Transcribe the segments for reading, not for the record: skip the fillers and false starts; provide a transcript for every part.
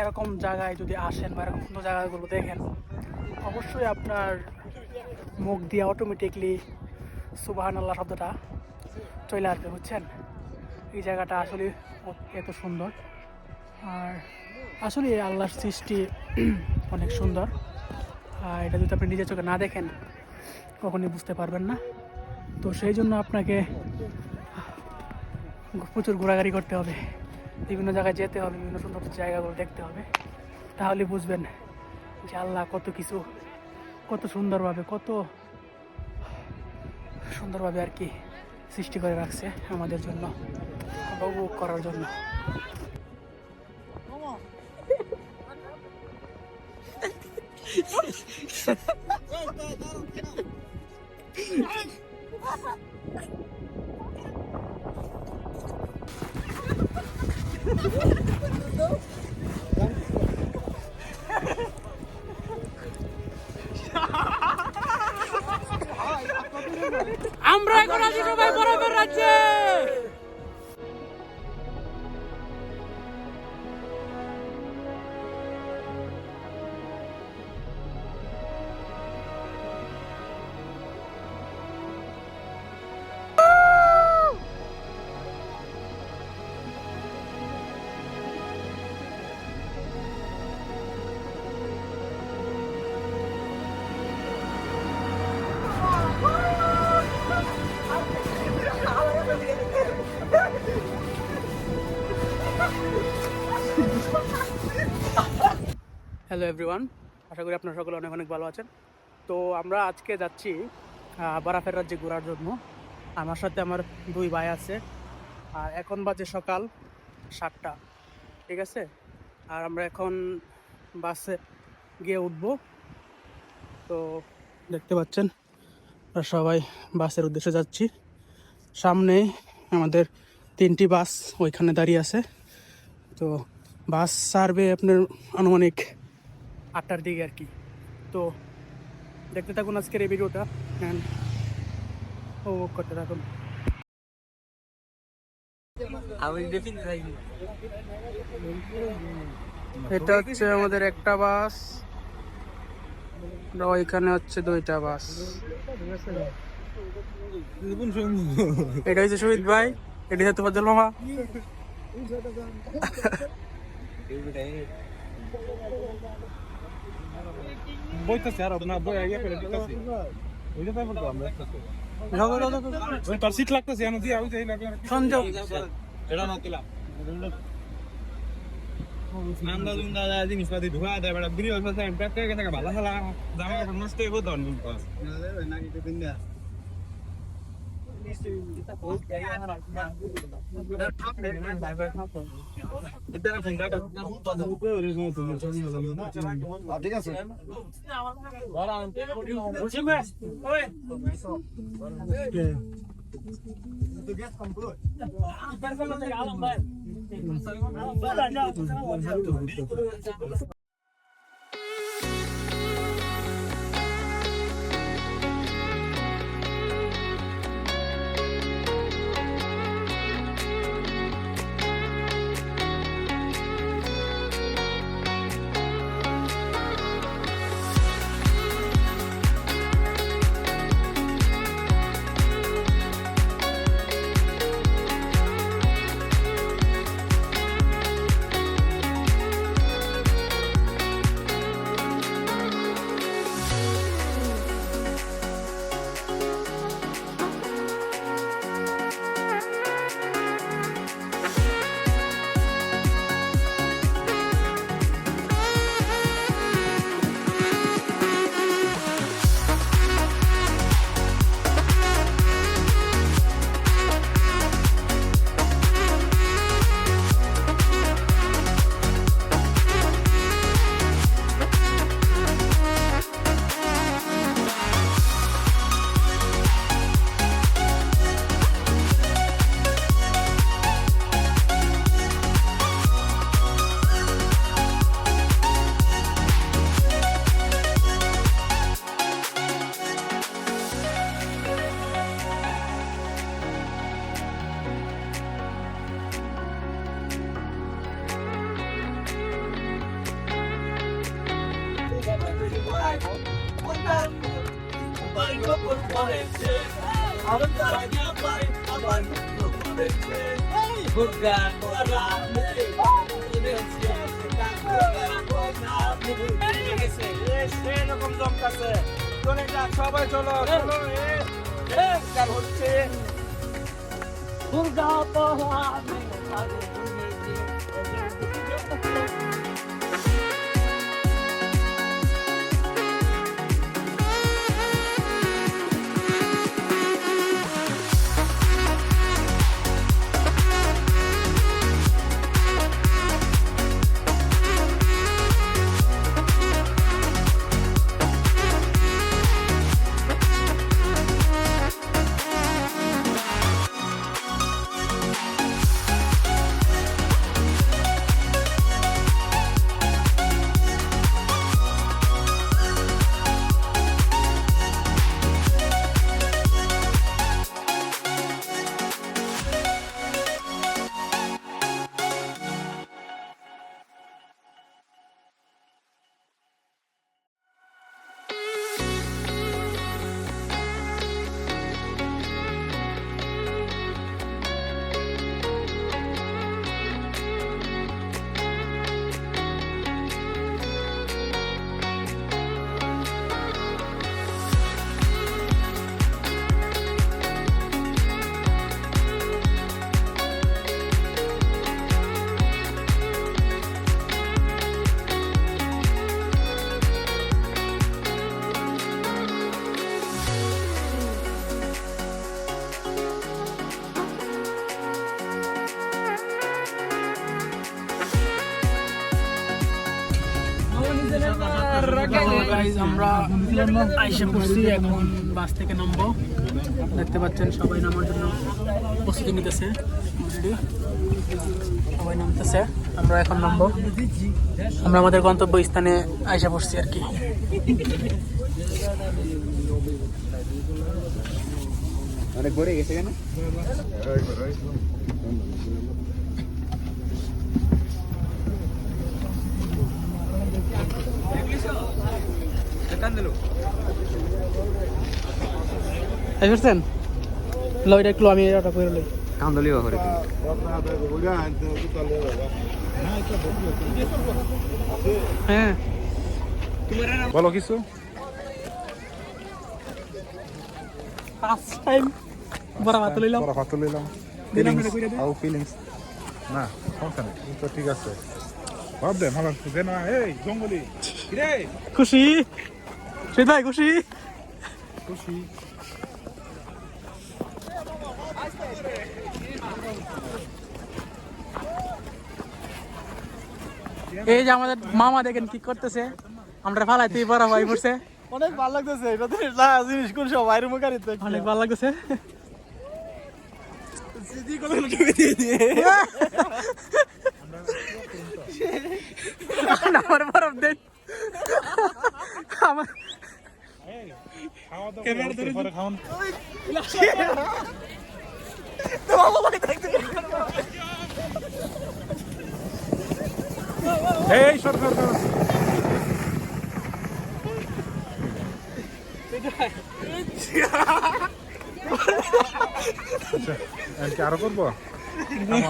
এরকম জায়গায় যদি আসেন বা এরকম সুন্দর জায়গাগুলো দেখেন, অবশ্যই আপনার মুখ দিয়ে অটোমেটিকলি সুবহানাল্লাহ শব্দটা চলে আসবে, বুঝছেন? এই জায়গাটা আসলে এত সুন্দর, আর আসলে আল্লাহর সৃষ্টি অনেক সুন্দর। আর এটা যদি আপনি নিজের চোখে না দেখেন কখনই বুঝতে পারবেন না। তো সেই জন্য আপনাকে প্রচুর ঘোরাঘুরি করতে হবে, বিভিন্ন জায়গায় যেতে হবে, বিভিন্ন সুন্দর জায়গাগুলো দেখতে হবে, তাহলে বুঝবেন যে আল্লাহ কত সুন্দরভাবে আর কি সৃষ্টি করে রাখছে আমাদের জন্য, উপভোগ করার জন্য। আমরা এখন আছি সবাই বরফের রাজ্যে। হ্যালো এভরিওয়ান, আশা করি আপনারা সকলে অনেক অনেক ভালো আছেন। তো আমরা আজকে যাচ্ছি বরফের রাজ্যে ঘোরার জন্য। আমার সাথে আমার দুই ভাই আছে, আর এখন বাজে সকাল 7টা, ঠিক আছে? আর আমরা এখন বাসে গিয়ে উঠব। তো দেখতে পাচ্ছেন আমরা সবাই বাসের উদ্দেশ্যে যাচ্ছি। সামনে আমাদের 3টি বাস ওইখানে দাঁড়িয়ে আছে। তো বাস ছাড়বে আপনার আনুমানিক 8টার দিকে আর কি। তো দেখতে থাকুন আজকের এই ভিডিওটা, উপভোগ করতে থাকুন। এটা হচ্ছে আমাদের একটা বাস, ওইখানে হচ্ছে 2টা বাস। এটা হচ্ছে শহীদ ভাই, এটা হচ্ছে ফজল মামা। বইতেছে আর আপনার বই আগে ফেলে দিতেছি, ওইটা তাই বলতো আমরা ওই তার সিট লাগতেছে এমন দিয়ে আমি যাই না সংযোগ এটা না দিলাম নান্দা দুন্দা জিনিসপাতি ঢুকা দেয় বড় বিরি হচ্ছে এমপ্যাক্ট করে গেছে ভালো খেলা জামা কাপড় নষ্ট হইব তো অন্য পাস না কিছু দিন না ঠিক আছে সবাই চলো চলো হচ্ছে আমরা আইসা পড়ছি, এখন বাস থেকে নামবো। দেখতে পাচ্ছেন সবাই নামার জন্য প্রস্তুতি নিতেছে, সবাই নামতেছে। আমরা এখন নামবো, আমরা আমাদের গন্তব্য স্থানে আইসা পড়ছি আর কি। অনেক ঘুরে গেছে কেন? বুঝছেন লইটা একটু আমি এটা করে লই কান্দলি করে হ্যাঁ বলো কিছু। ফার্স্ট টাইম বড় ভাত লইলাম, বড় ভাত লইলাম। How feelings? না সমস্যা নেই, তো ঠিক আছে। ভাব দে ভালো দে না। এই জঙ্গলি রে, খুশি সেটাই খুশি খুশি। এই যে আমাদের মামা দেখেন কি করতেছে, আমরা ফালাইতেই বড় ভাই পড়ছে। অনেক ভালো লাগতেছে, এটা তো না জিনিস কোন সব বাইরে মুখ আনিতে অনেক ভালো লাগতেছে। সিধি কোন ঢুকে দিয়ে দিয়ে আমার বরফ দেন আমার খাওয়া দাওয়া পরে খাওন। তো বাবা ভাই দেখতে এই সর সর সর। আচ্ছা আরো করবো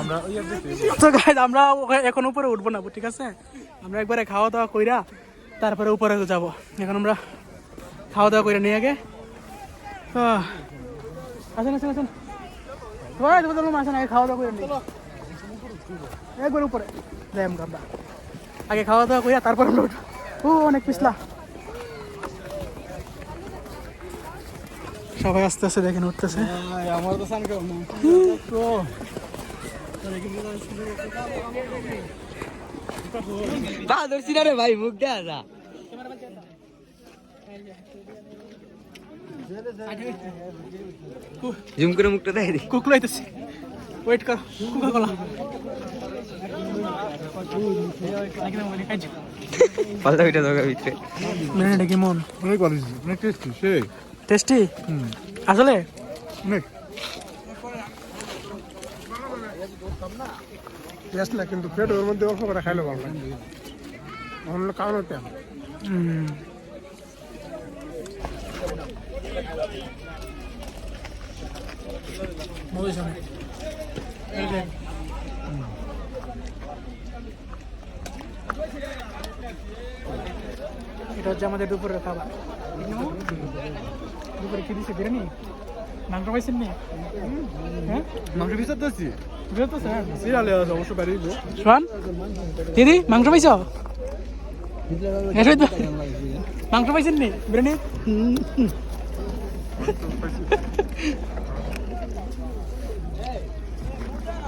আমরা। তো গাইস আমরা এখন উপরে উঠবো না, ঠিক আছে? আমরা একবারে খাওয়া দাওয়া কইরা তারপরে উপরে যাব। এখন আমরা খাওয়া দাওয়া করে নিয়ে আগে আসেন আসেন আসেন ভাই, তোমার আসেন আগে খাওয়া দাওয়া করে নিই, একবার উপরে যাই আমরা আগে খাওয়া দাওয়া কইরা তারপর আমরা উঠবো। ও অনেক পিছলা, সবাই আস্তে আস্তে দেখেন উঠতেছে। আমার তো সান কেউ না তো বাদর সিনারে ভাই মুখ দেয়া যা জুম করে মুখটা দেখাই দি। কুক লাইতেছে, ওয়েট কর, কুকা কোলা পাল্টা পিঠা দোকার ভিতরে মেনে কেমন অনেক ভালো, অনেক টেস্টি। সেই টেস্টি আসলে। অনেক টেস্ট না, কিন্তু পেট ওর মধ্যে অল্প করে খাইলে ভালো লাগে। অন্য কারণ ওটা মজা শোনে এই যে এটা হচ্ছে আমাদের দুপুরের খাবার দুপুরে কি দিচ্ছে বিরিয়ানি মাংস পাইছেন নি হ্যাঁ মাংস বিচার দিচ্ছি বুঝতে স্যার সিরিয়ালে আছে অবশ্য বাড়ি শোন দিদি মাংস পাইছ মাংস পাইছেন নি বিরিয়ানি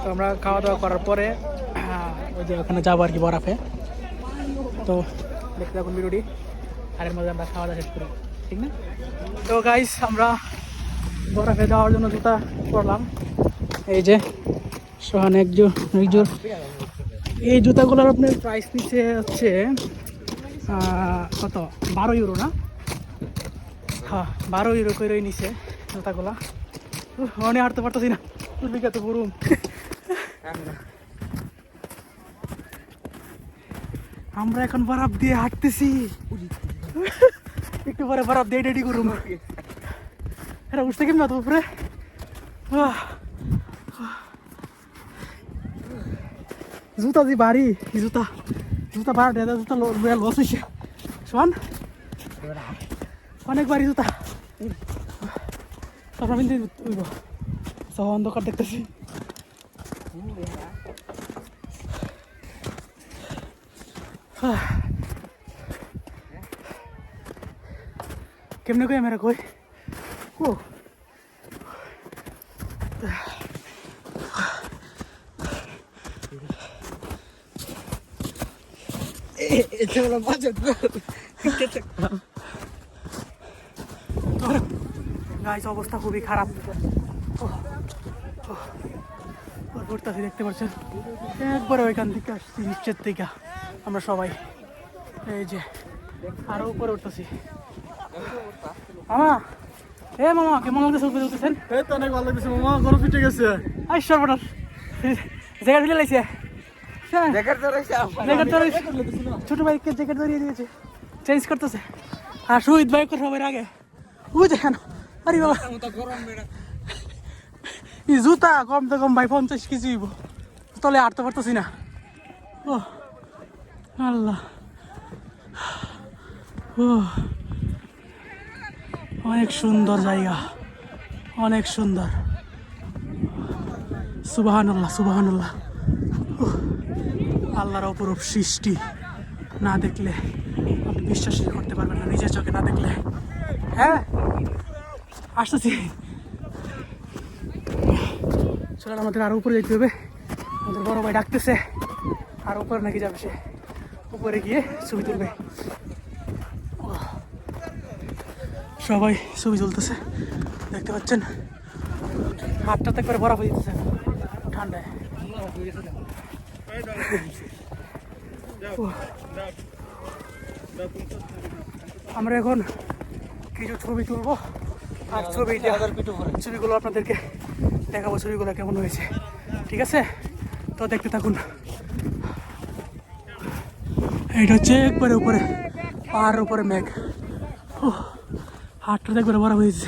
তো আমরা খাওয়া দাওয়া করার পরে ওই যে ওখানে যাবো আর কি বরফে তো দেখতে থাকুন ভিডিওটি আর এর মধ্যে আমরা খাওয়া দাওয়া শেষ করি ঠিক না তো গাইস আমরা বরফে যাওয়ার জন্য জুতা পরলাম এই যে সোহান এক জোর এই জুতাগুলোর আপনার প্রাইস নিচ্ছে হচ্ছে কত 12 ইউরো না হ্যাঁ 12 ইউরো করে নিছে জুতাগুলা মনে হাঁটতে পারতেছি না তুর্বিকা তো পুরুম আমরা এখন বরফ দিয়ে হাঁটতেছি একটু পরে বরফ দিয়ে রেডি করুম এটা উঠতে কেমন তো উপরে জুতা যে বাড়ি জুতা ভাড়া দেয় জুতা লস হয়েছে শোন অনেক বাড়ি জুতা তারপর আমি উইব সব অন্ধকার দেখতেছি কেমনে কই মেরা কই ও এটা হলো বাজেট গাইস অবস্থা খুবই খারাপ ঘুরতেছি দেখতে পাচ্ছেন একবারে ওইখান থেকে আসছি নিচের থেকে আমরা সবাই এই যে আরো উপরে উঠতেছি মামা মামা কেমন লাগতেছে উপরে উঠতেছেন এই তো অনেক ভালো লাগছে মামা গরম পিঠে গেছে আই সর্বনাশ জ্যাকেট ফেলে লাইছে ছোট ভাইকে জ্যাকেট ধরিয়ে দিয়েছে চেঞ্জ করতেছে আর সুহিত ভাই কথা সবাই আগে বুঝে কেন আরে বাবা এই জুতা কম তো কম ভাই 50 কেজি হইব তলে হাঁটতে পারতেছি না ও আল্লাহ ও অনেক সুন্দর জায়গা অনেক সুন্দর সুবহানাল্লাহ সুবহানাল্লাহ আল্লাহর অপরূপ সৃষ্টি না দেখলে আপনি বিশ্বাসই করতে পারবেন না নিজের চোখে না দেখলে হ্যাঁ আসতেছি চলেন আমাদের আরো উপরে যেতে হবে আমাদের বড় ভাই ডাকতেছে আর উপরে নাকি যাবে সে উপরে গিয়ে ছবি তুলবে সবাই ছবি তুলতেছে দেখতে পাচ্ছেন হাতটা তো একবারে বরফ হয়ে যেতেছে ঠান্ডায় আমরা এখন কিছু ছবি তুলবো আর ছবিগুলো আপনাদেরকে দেখাবো ছবিগুলো কেমন হয়েছে ঠিক আছে তো দেখতে থাকুন এইটা হচ্ছে একবারে উপরে পাহাড়ের উপরে মেঘ হাটটা একবারে বড় হয়েছে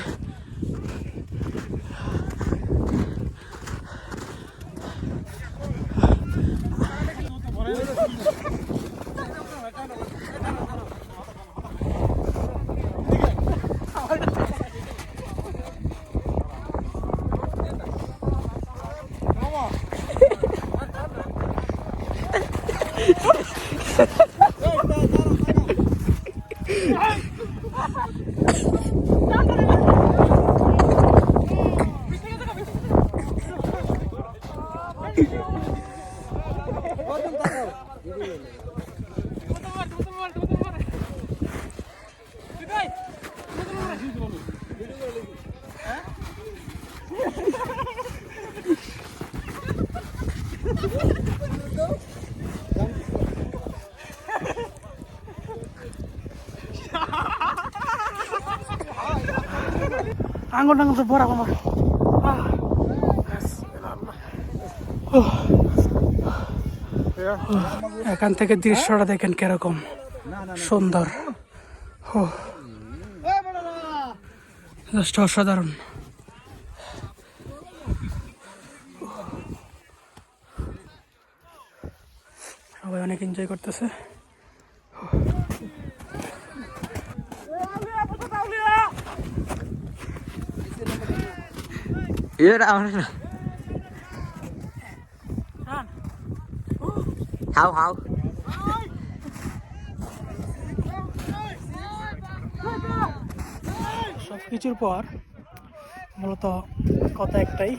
আঙুল টাঙ্গুল তো বড় আমার এখান থেকে দৃশ্যটা দেখেন কিরকম সুন্দর জাস্ট অসাধারণ। সবাই অনেক এনজয় করতেছে। হাউ হাউ সব কিছুর পর মূলত কথা একটাই,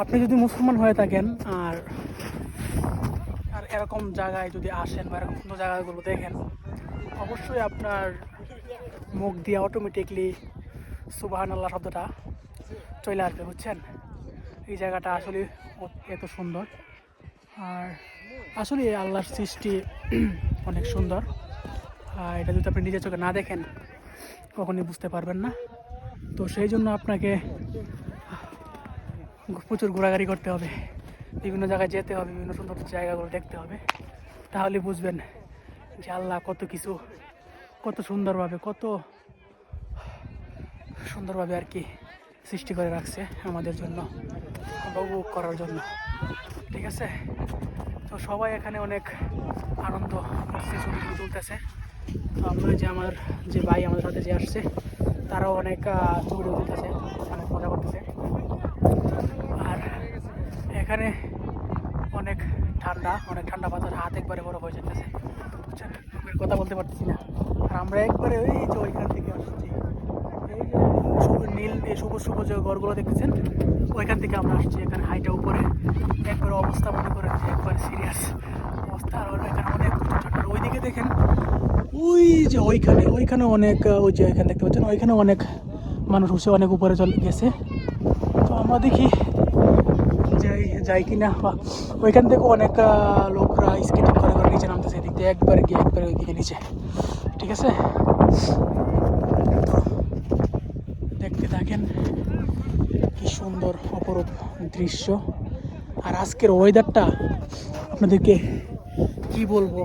আপনি যদি মুসলমান হয়ে থাকেন আর আর এরকম জায়গায় যদি আসেন বা এরকম সুন্দর জায়গাগুলো দেখেন, অবশ্যই আপনার মুখ দিয়ে অটোমেটিকলি সুবহানাল্লাহ শব্দটা চলে আসবে, বুঝছেন? এই জায়গাটা আসলে এত সুন্দর, আর আসলে আল্লাহর সৃষ্টি অনেক সুন্দর। আর এটা যদি আপনি নিজের চোখে না দেখেন কখনই বুঝতে পারবেন না। তো সেই জন্য আপনাকে প্রচুর ঘোরাঘুরি করতে হবে, বিভিন্ন জায়গায় যেতে হবে, বিভিন্ন সুন্দর জায়গাগুলো দেখতে হবে, তাহলে বুঝবেন যে আল্লাহ কত সুন্দরভাবে আর কি সৃষ্টি করে রাখছে আমাদের জন্য, উপভোগ করার জন্য। ঠিক আছে, তো সবাই এখানে অনেক আনন্দ করছে, ছবি তুলতেছে। তো আমরা আমার যে ভাই আমাদের সাথে যে আসছে তারাও অনেক ছবি তুলতেছে, অনেক মজা করতেছে। আর এখানে অনেক ঠান্ডা বাতাস, হাত একবারে বরফ হয়ে যেতেছে, বুঝছেন? মুখের কথা বলতে পারতেছি না। আর আমরা একবারে ওই যে ওইখান থেকে আসছি, এই যে নীল সবুজ যে ঘরগুলো দেখতেছেন, ওইখান থেকে আমরা আসছি। এখানে হাইটা উপরে একবারে অবস্থা মনে করেন যে একবারে সিরিয়াস অবস্থা। আর এখানে অনেক ছোট ওইদিকে দেখেন, ওই যে ওইখানে অনেক, ওই যে এখানে দেখতে পাচ্ছেন ওইখানে অনেক মানুষ বসে অনেক উপরে চলে গেছে। তো আমরা দেখি যাই কিনা, বা ওইখান থেকে অনেক লোকরা স্কেটিং করে নিচে নামতেছে, এদিক দিয়ে একবারে ওইদিকে নিচে। ঠিক আছে, দেখতে থাকেন কি সুন্দর অপরূপ দৃশ্য। আর আজকের ওয়েদারটা আপনাদেরকে কি বলবো,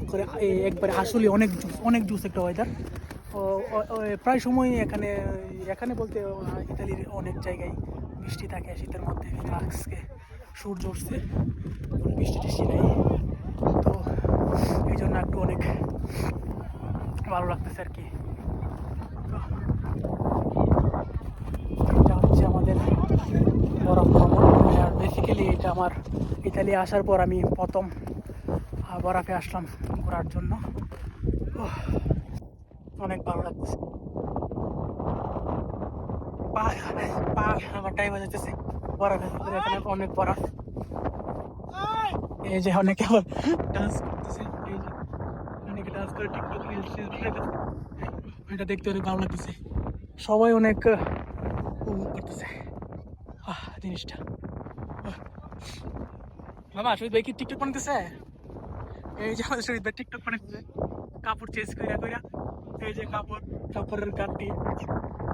একবারে আসলে অনেক জুস একটা ওয়েদার। প্রায় সময় এখানে বলতে ইতালির অনেক জায়গায় বৃষ্টি থাকে শীতের মধ্যে, আজকে সূর্য উঠছে, বৃষ্টি নেই। তো এই জন্য একটু অনেক ভালো লাগতেছে আর কি। এটা হচ্ছে আমাদের বরফ ভ্রমণ। আর বেসিক্যালি এটা আমার ইতালি আসার পর আমি প্রথম বরফে আসলাম ঘোরার জন্য। অনেক ভালো লাগতেছে, আমার টাইম হয়ে যেতেছে বরফে। এখানে অনেক বরফ, এই যে অনেকে আবার ডান্স করতেছে, এই যে অনেকে ডান্স করে টিকটক রিলস এটা দেখতে অনেক ভালো লাগতেছে। সবাই অনেক উপভোগ করতেছে জিনিসটা। মামা শহীদ ভাই কি টিকটক বানাতেছে? এই যে আমাদের শহীদ ভাই টিকটক বানাতেছে, কাপড় চেঞ্জ কইরা এই যে কাপড়ের গাঁটটি,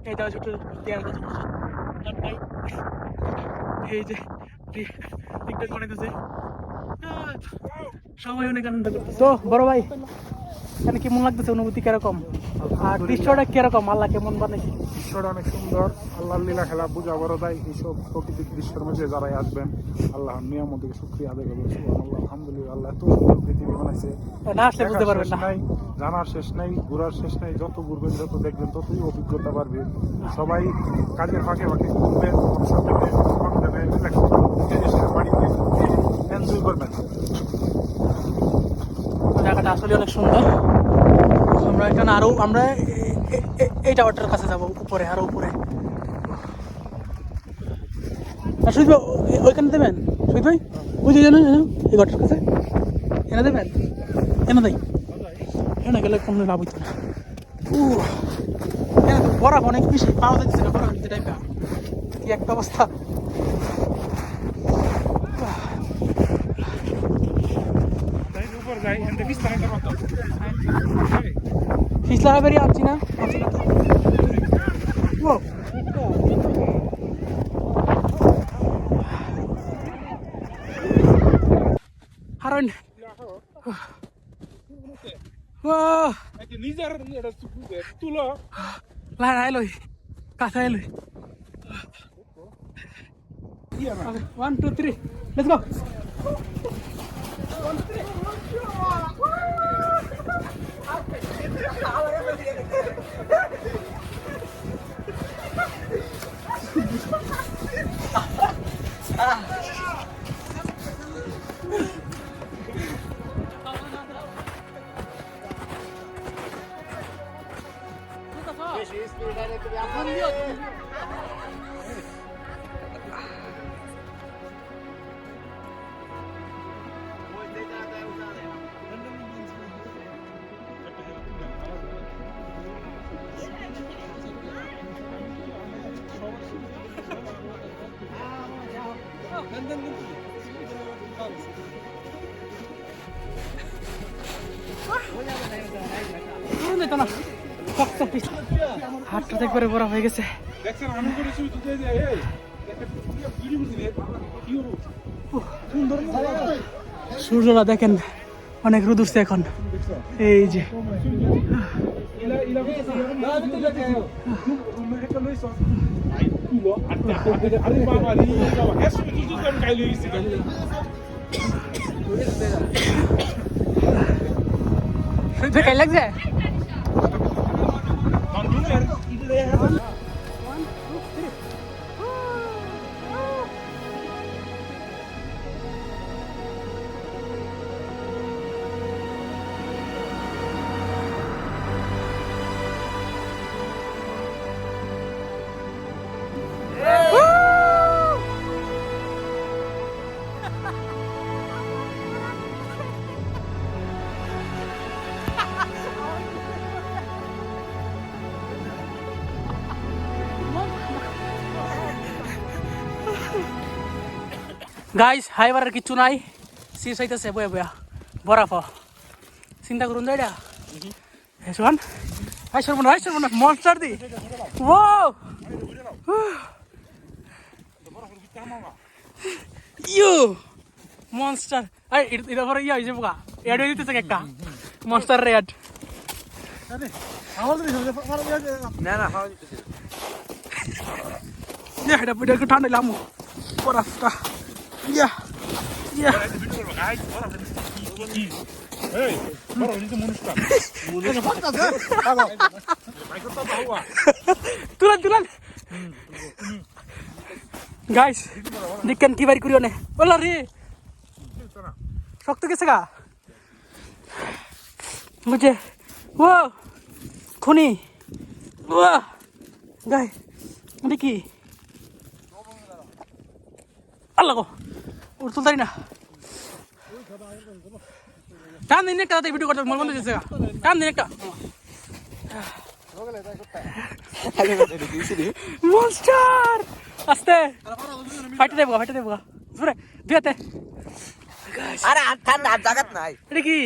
এই দাও ছোট গাঁটটাই, এই যে টিকটক বানাতেছে, সবাই অনেক আনন্দ করতেছে। তো বড় ভাই এখানে কেমন লাগতেছে, অনুভূতি কিরকম, আর দৃশ্যটা কিরকম, আল্লাহ কেমন বানাইছে? দৃশ্যটা অনেক সুন্দর, আল্লাহর লীলা খেলা বুঝা বড় যায়। এইসব প্রকৃতিক দৃশ্যের মধ্যে যারাই আসবেন আল্লাহর নিয়ামতকে শুকরিয়া আদায় করবেন। সুবহানাল্লাহ, আলহামদুলিল্লাহ, আল্লাহ এত সুন্দর পৃথিবী বানাইছে, না আসলে বুঝতে পারবেন না, জানার শেষ নাই, ঘোরার শেষ নাই। যত ঘুরবেন, যত দেখবেন, ততই অভিজ্ঞতা বাড়বে। সবাই কাজের ফাঁকে ঘুরবেন, বাড়িতে এনজয় করবেন। জায়গাটা আসলে অনেক সুন্দর। আমরা এখানে আমরা এই টাওয়ারটার কাছে যাবো, উপরে আরো উপরে। সুজিত ভাই ওইখানে দেবেন, সুজিত ভাই ওই যে জানেন এই ঘরটার কাছে এনে দেবেন, এনে দেয়, এনে গেলে কোনো লাভ হইতো না। বরফ অনেক বেশি পাওয়া যাচ্ছে না, বরফ যেটাই কি একটা অবস্থা। পিছলা বেরিয়ে আসছি না হারণ নিজের তুলো লাই লই কাছে এলে 1 2 3 লেটস গো হাতটা একবারে বড় হয়ে গেছে সূর্যটা দেখেন অনেক রোদ উঠছে এখন এই যে কাই লাগছে গাইস হাইবার কিচ্ছু নাই সিস হইতেছে বয়া বয়া বরাফ চিন্তা করুন যাইডা শোন হাই সর্বনাশ মনস্টার দি ও ইউ মনস্টার আই এটা পরে ইয়া হইছে বুকা এড হই দিতেছে একটা মনস্টার রেড না না খাওয়া দিতেছি ইয়া এটা পুরো একটু ঠান্ডা লামু বরাফটা ইয়া ইয়া তুলান গাইস দেখেন কি বাড়ি করিও নে বলো রে শক্ত গেছে গা বুঝে ও খুনি ও গাই এটা কি আল্লাহ গো ওর তুলতারি না টান দিন একটা তাতে ভিডিও করতে মন বন্ধ হয়েছে টান দিন একটা মনস্টার আস্তে ফাইটে দেবো জোরে দুয়াতে আরে আর ঠান্ডা আর জায়গা নাই এটা কি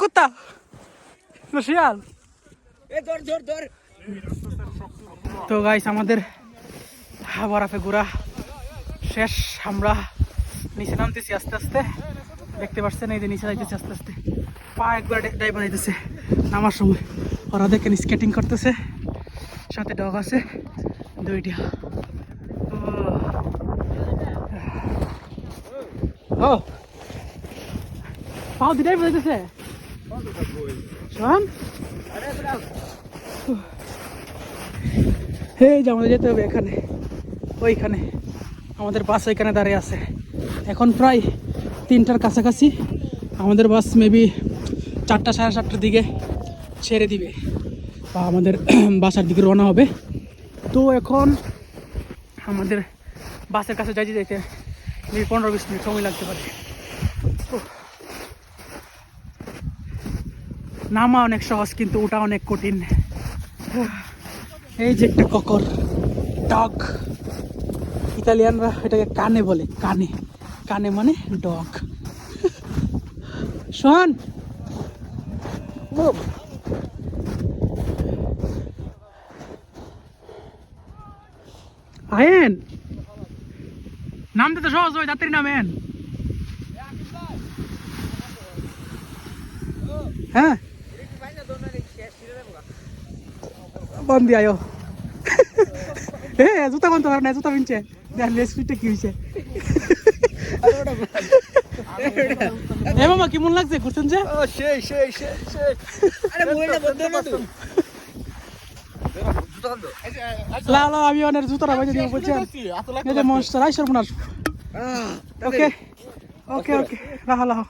কুত্তা শিয়াল তো গাইস আমাদের বরফে ঘোরা শেষ আমরা নিচে নামতেছি আস্তে আস্তে দেখতে পাচ্ছেন এই যে নিচে যাইতেছি আস্তে আস্তে পা একবার ড্রাইভার হইতেছে নামার সময় ওরা দেখেন স্কেটিং করতেছে সাথে ডগ আছে দুইটা ও পাও দুটাই বলতেছে শোন এই যে আমাদের যেতে হবে এখানে ওইখানে আমাদের বাস ওইখানে দাঁড়িয়ে আছে এখন প্রায় 3টার কাছাকাছি আমাদের বাস মেবি 4টা 4:30টার দিকে ছেড়ে দিবে বা আমাদের বাসার দিকে রওনা হবে তো এখন আমাদের বাসের কাছে যাইতে 15-20 মিনিট সময় লাগতে পারে নামা অনেক সহজ কিন্তু ওটা অনেক কঠিন এই যে একটা ককর ডগ ইতালিয়ানরা এটাকে কানে বলে কানে মানে ডগ শোন আহেন নামতে তো সহজ হয়, যাত্রী নামেন। হ্যাঁ বন্দি আয়ো। এ জুতা কোন তোমার না, জুতা পিনছে লেস ফিটটা কি হয়েছে? এ মামা কেমন লাগছে ঘুরছেন যে? লা লা আমি অনেক জুতাটা বাজে দিব বুঝছেন? এই যে মনস্টার আইসর মনার। ওকে ওকে ওকে রাহা রাহা।